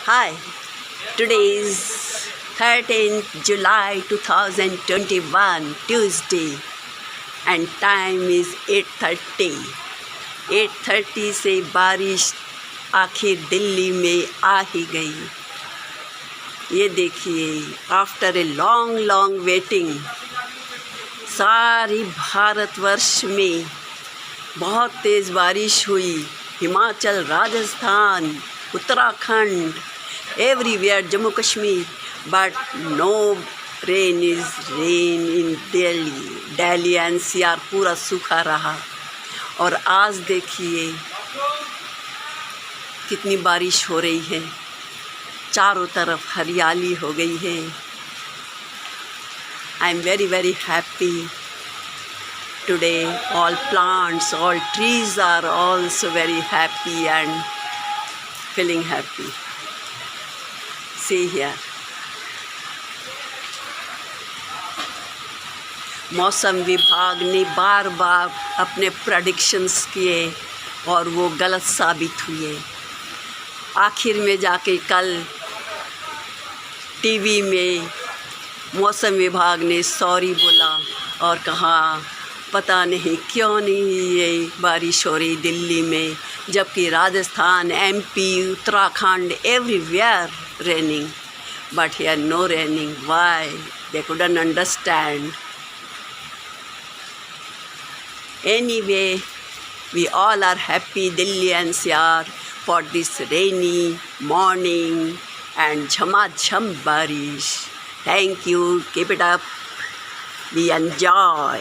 Hi, today is 13th July 2021, Tuesday, and time is 8:30. 8:30 से बारिश आखिर दिल्ली में आ ही गई। ये देखिए, after a long long waiting सारी भारतवर्ष में बहुत तेज़ बारिश हुई। Himachal, Rajasthan, Uttarakhand, everywhere, Jammu Kashmir, but no rain in Delhi NCR पूरा सूखा रहा। और आज देखिए कितनी बारिश हो रही है, चारों तरफ हरियाली हो गई है। I am very happy today. All plants, all trees are also very happy and feeling happy. See here. मौसम विभाग ने बार बार अपने प्रेडिक्शंस किए और वो गलत साबित हुए। आखिर में जाके कल टीवी में मौसम विभाग ने सॉरी बोला और कहा पता नहीं क्यों नहीं ये बारिश हो रही दिल्ली में, जबकि Rajasthan, MP, Uttarakhand, everywhere raining, but here no raining. Why? They couldn't understand. Anyway, we all are happy Delhi NCR for this rainy morning and Jhmajham barish. Thank you. Keep it up. We enjoy.